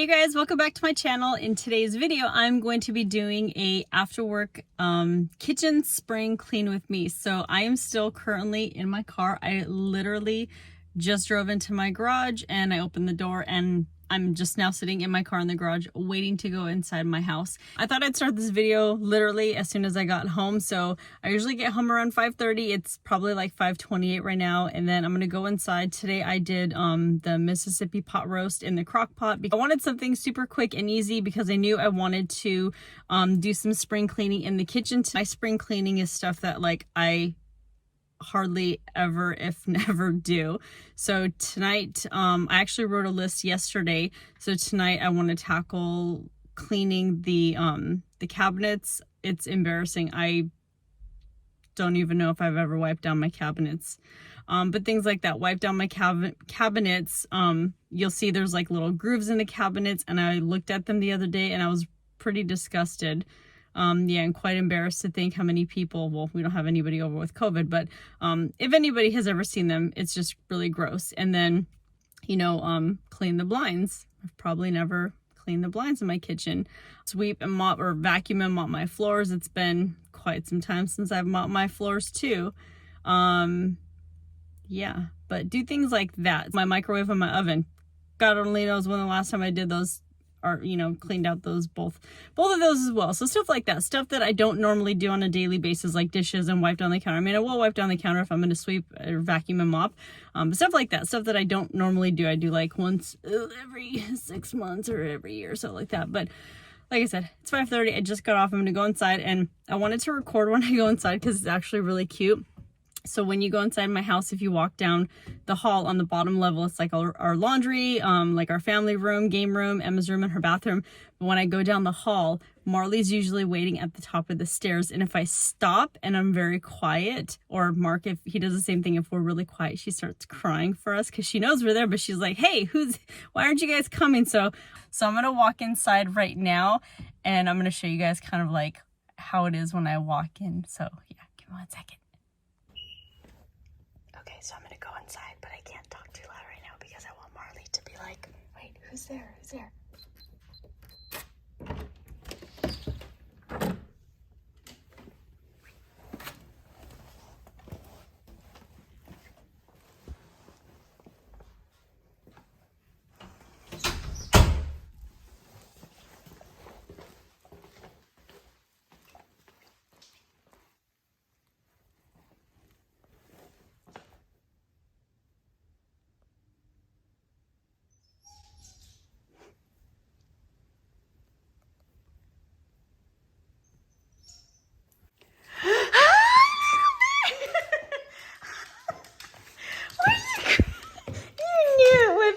Hey guys, welcome back to my channel. In today's video, I'm going to be doing a after work kitchen spring clean with me. So I am still currently in my car. I literally just drove into my garage and I opened the door and I'm just now sitting in my car in the garage waiting to go inside my house. I thought I'd start this video literally as soon as I got home. So I usually get home around 5:30. It's probably like 5:28 right now. And then I'm going to go inside. Today I did the Mississippi pot roast in the crock pot. I wanted something super quick and easy because I knew I wanted to do some spring cleaning in the kitchen. My spring cleaning is stuff that like I hardly ever if never do. So tonight I actually wrote a list yesterday, so tonight I want to tackle cleaning the cabinets. It's embarrassing. I don't even know if I've ever wiped down my cabinets, but things like that. Wipe down my cabinets. You'll see there's like little grooves in the cabinets, and I looked at them the other day and I was pretty disgusted. Yeah, I'm quite embarrassed to think how many people, well, we don't have anybody over with COVID, but if anybody has ever seen them, it's just really gross. And then, you know, clean the blinds. I've probably never cleaned the blinds in my kitchen. Sweep and mop or vacuum and mop my floors. It's been quite some time since I've mopped my floors too. Yeah, but do things like that. My microwave and my oven. God only knows when the last time I did those, or, you know, cleaned out those both of those as well. So stuff like that, stuff that I don't normally do on a daily basis, like dishes and wipe down the counter. I mean, I will wipe down the counter if I'm going to sweep or vacuum and mop, but stuff like that, stuff that I don't normally do. I do like once every 6 months or every year or so, like that. But like I said, it's 5:30. I just got off. I'm going to go inside, and I wanted to record when I go inside because it's actually really cute. So when you go inside my house, if you walk down the hall on the bottom level, it's like our laundry, like our family room, game room, Emma's room, and her bathroom. But when I go down the hall, Marley's usually waiting at the top of the stairs. And if I stop and I'm very quiet, or Mark, if he does the same thing, if we're really quiet, she starts crying for us because she knows we're there, but she's like, hey, why aren't you guys coming? So I'm going to walk inside right now, and I'm going to show you guys kind of like how it is when I walk in. So yeah, give me 1 second. Okay, so I'm gonna go inside, but I can't talk too loud right now because I want Marley to be like, wait, who's there? Who's there?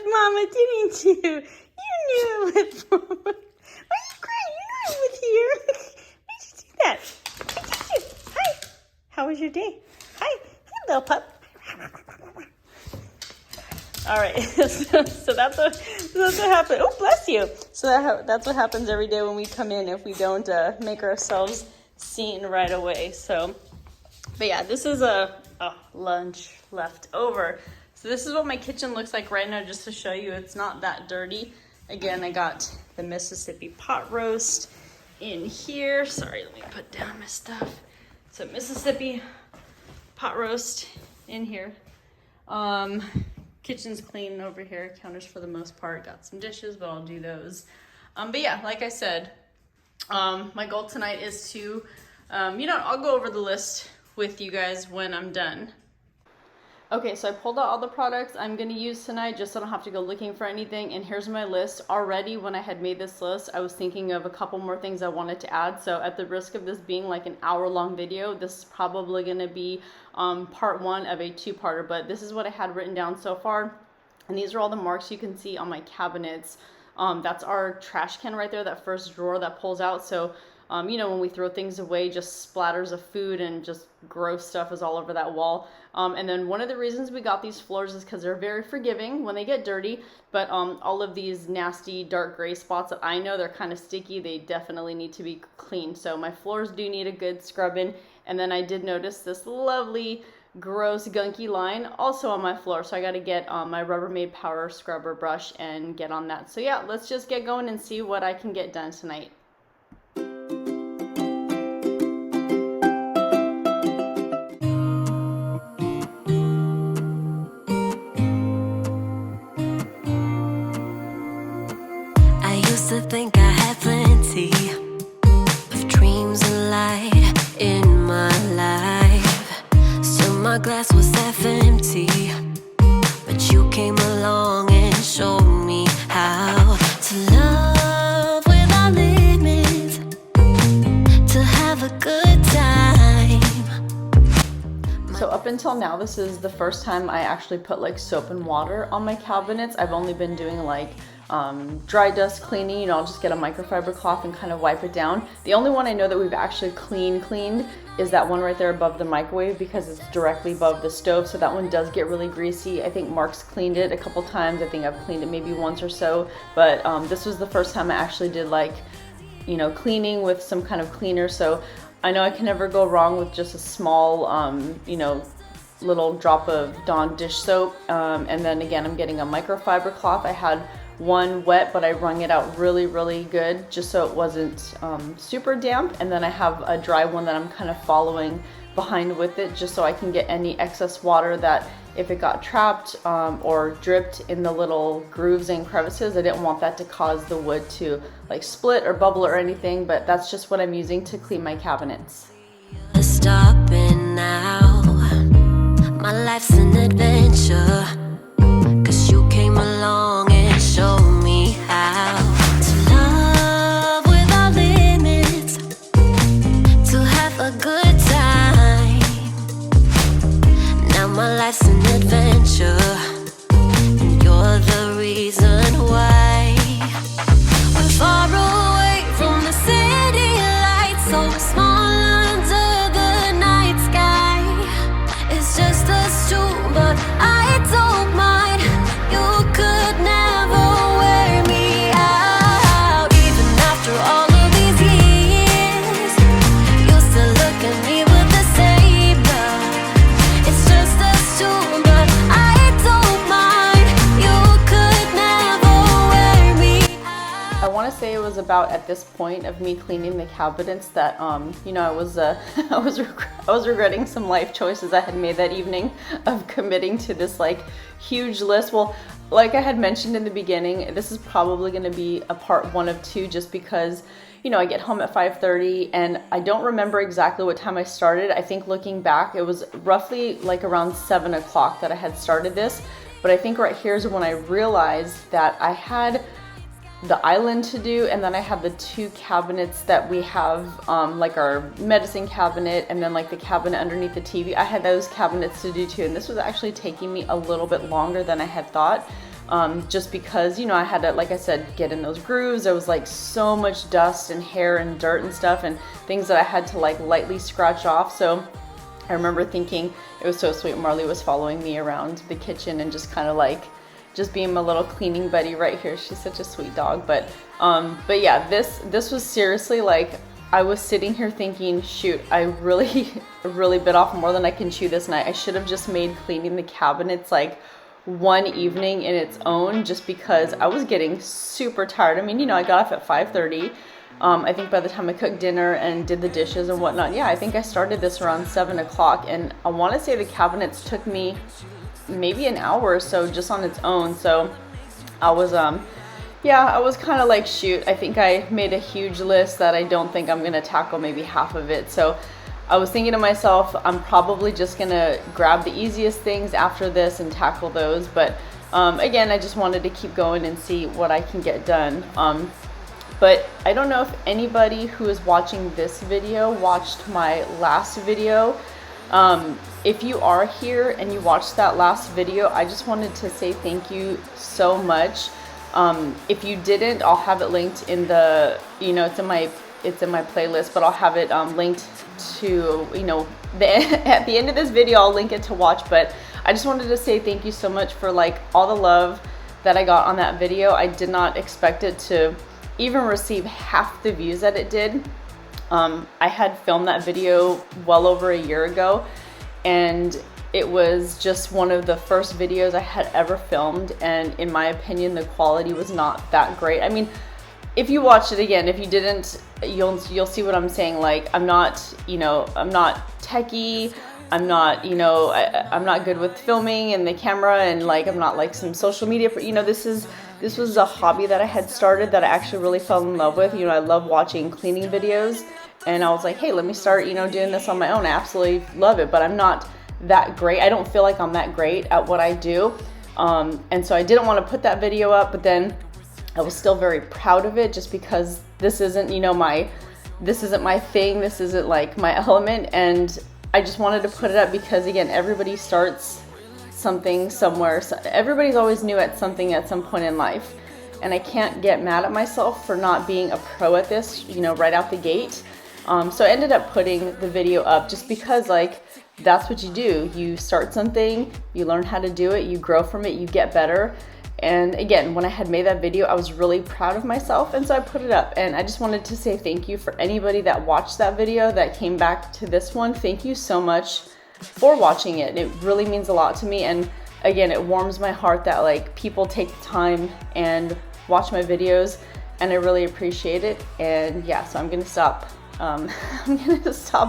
Mama, didn't you? You knew it with Mama. Why are you crying? You knew it was here. Why did you do that? Why did you? Hi. How was your day? Hi. Hi, little pup. All right. So that's what happened. Oh, bless you. So that's what happens every day when we come in if we don't make ourselves seen right away. So, but yeah, this is a lunch left over. So this is what my kitchen looks like right now, just to show you it's not that dirty. Again, I got the Mississippi pot roast in here. Sorry, let me put down my stuff. So Mississippi pot roast in here. Kitchen's clean over here. Counters for the most part. Got some dishes, but I'll do those. But yeah, like I said, my goal tonight is to, you know, I'll go over the list with you guys when I'm done. Okay, so I pulled out all the products I'm going to use tonight just so I don't have to go looking for anything. And here's my list. Already when I had made this list, I was thinking of a couple more things I wanted to add. So at the risk of this being like an hour-long video, this is probably going to be part one of a two-parter. But this is what I had written down so far. And these are all the marks you can see on my cabinets. That's our trash can right there, that first drawer that pulls out. So you know, when we throw things away, just splatters of food and just gross stuff is all over that wall. And then one of the reasons we got these floors is because they're very forgiving when they get dirty, but all of these nasty dark gray spots that I know they're kind of sticky, they definitely need to be cleaned. So my floors do need a good scrubbing. And then I did notice this lovely gross gunky line also on my floor, so I got to get my Rubbermaid power scrubber brush and get on that. So yeah, let's just get going and see what I can get done tonight. I used to think I had plenty of dreams and light in my life, so my glass was half empty. But you came along and showed me how to love without limits, to have a good time. So up until now, this is the first time I actually put like soap and water on my cabinets. I've only been doing like dry dust cleaning. You know, I'll just get a microfiber cloth and kind of wipe it down. The only one I know that we've actually cleaned is that one right there above the microwave, because it's directly above the stove, so that one does get really greasy. I think Mark's cleaned it a couple times. I think I've cleaned it maybe once or so, but this was the first time I actually did like, you know, cleaning with some kind of cleaner. So I know I can never go wrong with just a small, you know, little drop of Dawn dish soap. And then again, I'm getting a microfiber cloth. I had one wet, but I wrung it out really good just so it wasn't super damp. And then I have a dry one that I'm kind of following behind with it, just so I can get any excess water that if it got trapped or dripped in the little grooves and crevices, I didn't want that to cause the wood to like split or bubble or anything. But that's just what I'm using to clean my cabinets. Stopping now, my life's an adventure, 'cause you came along and showed me how to love without limits, to have a good time. Now my life's an adventure, and you're the reason why. We're far away from the city lights, so small under the night sky. It's just us two, but I don't mind. You could never wear me out. Even after all of these years, you still look at me with the same love. It's just us two, but I don't mind. You could never wear me out. I want to say it was about at this point of me cleaning the cabinets that you know, I was I was regretting some life choices I had made that evening of committing to this like huge list. Well, like I had mentioned in the beginning, this is probably going to be a part 1 of 2, just because, you know, I get home at 5:30 and I don't remember exactly what time I started. I think looking back, it was roughly like around 7 o'clock that I had started this. But I think right here is when I realized that I had the island to do, and then I have the 2 cabinets that we have, like our medicine cabinet and then like the cabinet underneath the TV. I had those cabinets to do too, and this was actually taking me a little bit longer than I had thought, just because, you know, I had to, like I said, get in those grooves. There was like so much dust and hair and dirt and stuff and things that I had to like lightly scratch off. So I remember thinking it was so sweet. Marley was following me around the kitchen and just kind of like just being my little cleaning buddy right here. She's such a sweet dog. But yeah, this was seriously like, I was sitting here thinking, shoot, I really bit off more than I can chew this night. I should have just made cleaning the cabinets like one evening in its own, just because I was getting super tired. I mean, you know, I got off at 5:30. I think by the time I cooked dinner and did the dishes and whatnot, yeah, I think I started this around 7 o'clock, and I want to say the cabinets took me maybe an hour or so just on its own. So I was yeah, I was kind of like, shoot, I think I made a huge list that I don't think I'm gonna tackle maybe half of it. So I was thinking to myself, I'm probably just gonna grab the easiest things after this and tackle those. But again, I just wanted to keep going and see what I can get done. But I don't know if anybody who is watching this video watched my last video. If you are here and you watched that last video, I just wanted to say thank you so much. If you didn't, I'll have it linked in the, you know, it's in my playlist, but I'll have it linked to, you know, at the end of this video, I'll link it to watch. But I just wanted to say thank you so much for like all the love that I got on that video. I did not expect it to even receive half the views that it did. I had filmed that video well over a year ago, and it was just one of the first videos I had ever filmed, and in my opinion the quality was not that great. I mean, if you watch it again, if you didn't, you'll see what I'm saying. Like, I'm not, you know, I'm not techie, I'm not, you know, I'm not good with filming and the camera, and like I'm not like some social media, you know, this was a hobby that I had started that I actually really fell in love with. You know, I love watching cleaning videos, and I was like, hey, let me start, you know, doing this on my own. I absolutely love it, but I'm not that great. I don't feel like I'm that great at what I do. And so I didn't want to put that video up, but then I was still very proud of it, just because this isn't, you know, this isn't my thing. This isn't like my element. And I just wanted to put it up because, again, everybody starts something somewhere. So everybody's always new at something at some point in life. And I can't get mad at myself for not being a pro at this, you know, right out the gate. So I ended up putting the video up just because, like, that's what you do. You start something, you learn how to do it, you grow from it, you get better. And again, when I had made that video, I was really proud of myself, and so I put it up. And I just wanted to say thank you for anybody that watched that video, that came back to this one. Thank you so much for watching it. It really means a lot to me. And again, it warms my heart that like people take the time and watch my videos, and I really appreciate it. And yeah, so I'm gonna stop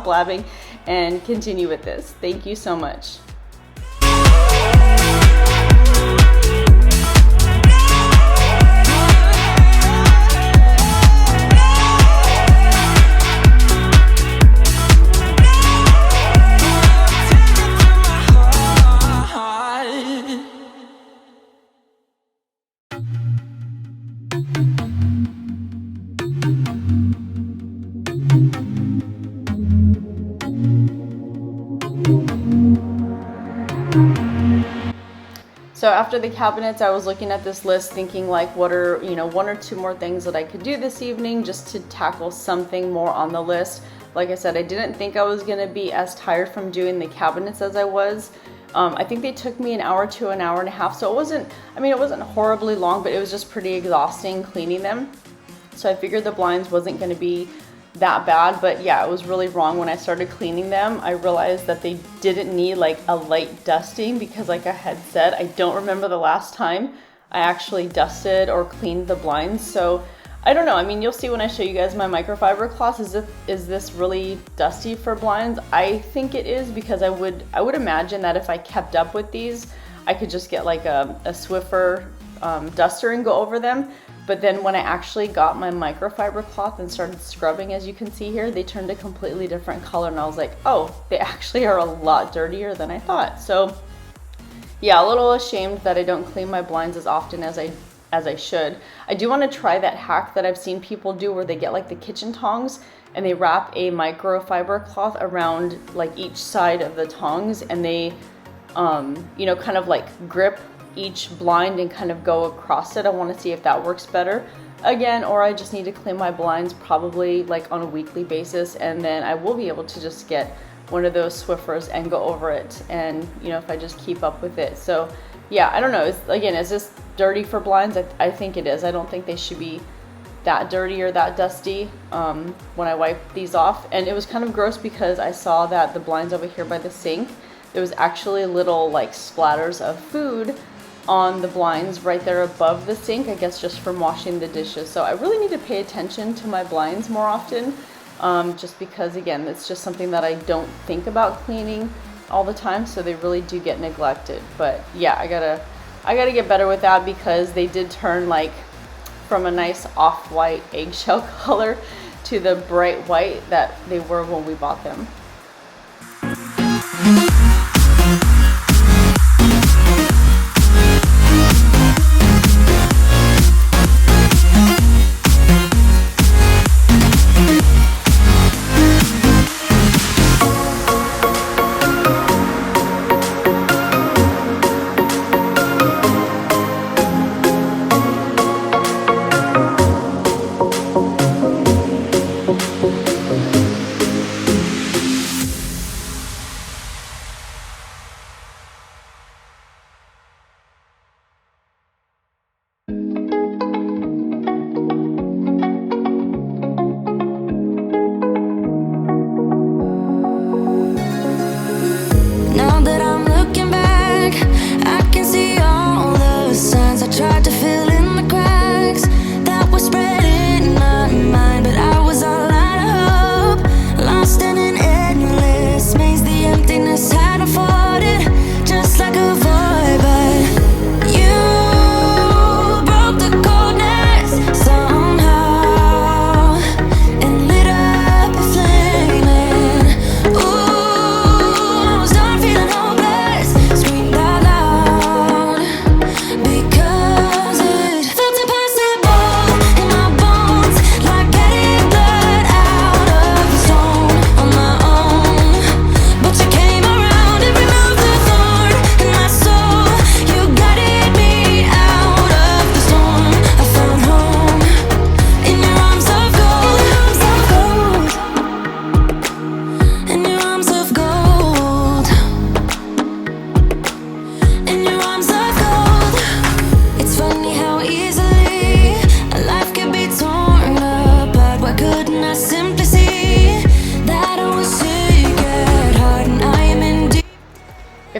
blabbing and continue with this. Thank you so much. So after the cabinets, I was looking at this list thinking like, what are, you know, one or two more things that I could do this evening just to tackle something more on the list. Like I said, I didn't think I was gonna be as tired from doing the cabinets as I was. I think they took me an hour to an hour and a half. So it wasn't, I mean, it wasn't horribly long, but it was just pretty exhausting cleaning them. So I figured the blinds wasn't gonna be that bad, but yeah, it was really wrong. When I started cleaning them, I realized that they didn't need like a light dusting, because like I had said, I don't remember the last time I actually dusted or cleaned the blinds. So I don't know. I mean, you'll see when I show you guys my microfiber cloth. Is this really dusty for blinds? I think it is, because I would imagine that if I kept up with these, I could just get like a Swiffer duster and go over them. But then when I actually got my microfiber cloth and started scrubbing, as you can see here, they turned a completely different color, and I was like, oh, they actually are a lot dirtier than I thought. So yeah, a little ashamed that I don't clean my blinds as often as I should. I do want to try that hack that I've seen people do, where they get like the kitchen tongs and they wrap a microfiber cloth around like each side of the tongs, and they you know, kind of like grip each blind and kind of go across it. I want to see if that works better again, or I just need to clean my blinds probably like on a weekly basis, and then I will be able to just get one of those Swiffers and go over it, and you know, if I just keep up with it. So yeah, I don't know. Again, is this dirty for blinds? I think it is. I don't think they should be that dirty or that dusty when I wipe these off. And it was kind of gross because I saw that the blinds over here by the sink, there was actually little like splatters of food on the blinds right there above the sink, I guess just from washing the dishes. So I really need to pay attention to my blinds more often, just because again, it's just something that I don't think about cleaning all the time, so they really do get neglected. But yeah, I gotta get better with that, because they did turn like from a nice off-white eggshell color to the bright white that they were when we bought them.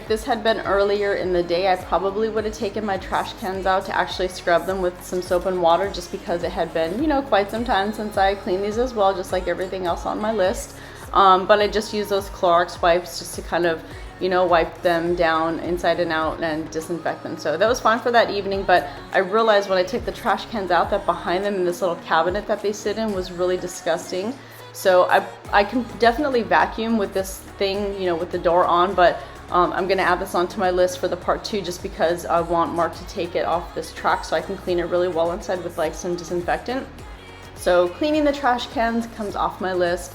if this had been earlier in the day, I probably would have taken my trash cans out to actually scrub them with some soap and water, just because it had been, you know, quite some time since I cleaned these as well, just like everything else on my list. But I just use those Clorox wipes just to kind of, you know, wipe them down inside and out and disinfect them. So that was fine for that evening, but I realized when I took the trash cans out that behind them in this little cabinet that they sit in was really disgusting. So I can definitely vacuum with this thing, you know, with the door on, but I'm gonna add this onto my list for the part 2, just because I want Mark to take it off this track so I can clean it really well inside with like some disinfectant. So cleaning the trash cans comes off my list,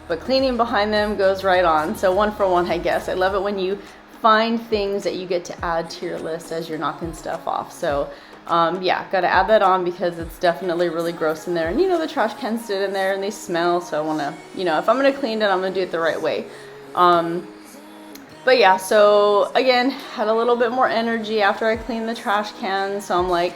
but cleaning behind them goes right on. So 1 for 1, I guess. I love it when you find things that you get to add to your list as you're knocking stuff off. So yeah, gotta add that on because it's definitely really gross in there. And you know, the trash cans sit in there and they smell, so I wanna, you know, if I'm gonna clean it, I'm gonna do it the right way. But yeah, so again, had a little bit more energy after I cleaned the trash cans. So I'm like,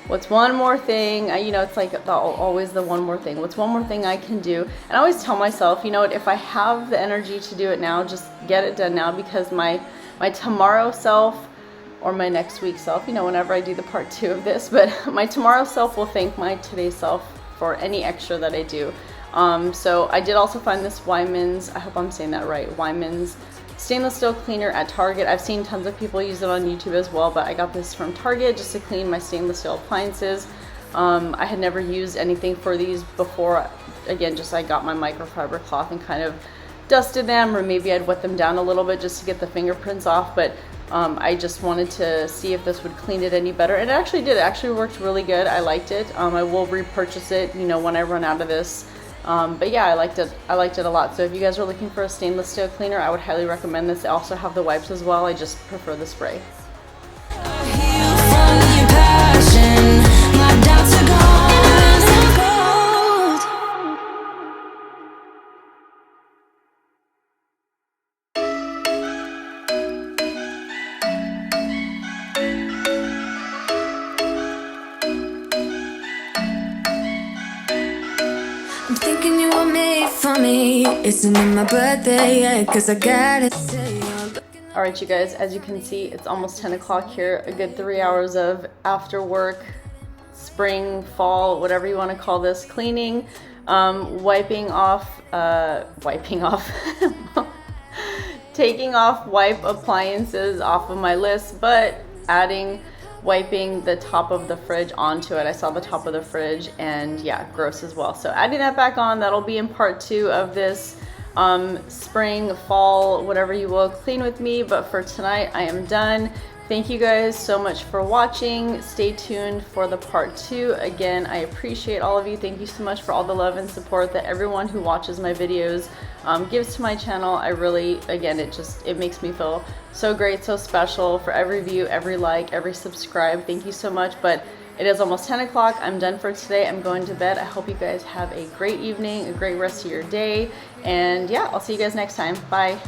what's one more thing? You know, it's like always the one more thing. What's one more thing I can do? And I always tell myself, you know what, if I have the energy to do it now, just get it done now, because my tomorrow self, or my next week self, you know, whenever I do the part 2 of this, but my tomorrow self will thank my today self for any extra that I do. So I did also find this Wyman's, I hope I'm saying that right, Wyman's stainless steel cleaner at Target. I've seen tons of people use it on YouTube as well, but I got this from Target just to clean my stainless steel appliances. I had never used anything for these before. Again, just I got my microfiber cloth and kind of dusted them, or maybe I'd wet them down a little bit just to get the fingerprints off, but I just wanted to see if this would clean it any better, and it actually did. It actually worked really good. I liked it. I will repurchase it, you know, when I run out of this. But yeah, I liked it a lot. So if you guys are looking for a stainless steel cleaner, I would highly recommend this. They also have the wipes as well. I just prefer the spray. I'm thinking you were made for me. Isn't it my birthday yet? 'Cause I gotta say. All right, you guys, as you can see, it's almost 10 o'clock here. A good 3 hours of after work, spring, fall, whatever you want to call this, cleaning, wiping off, taking off wipe appliances off of my list, but wiping the top of the fridge onto it. I saw the top of the fridge, and yeah, gross as well. So adding that back on, that'll be in part 2 of this spring, fall, whatever you will, clean with me. But for tonight, I am done. Thank you guys so much for watching. Stay tuned for the part 2. Again, I appreciate all of you. Thank you so much for all the love and support that everyone who watches my videos gives to my channel. I really, again, it makes me feel so great, so special for every view, every like, every subscribe. Thank you so much. But it is almost 10 o'clock. I'm done for today. I'm going to bed. I hope you guys have a great evening, a great rest of your day. And yeah, I'll see you guys next time. Bye.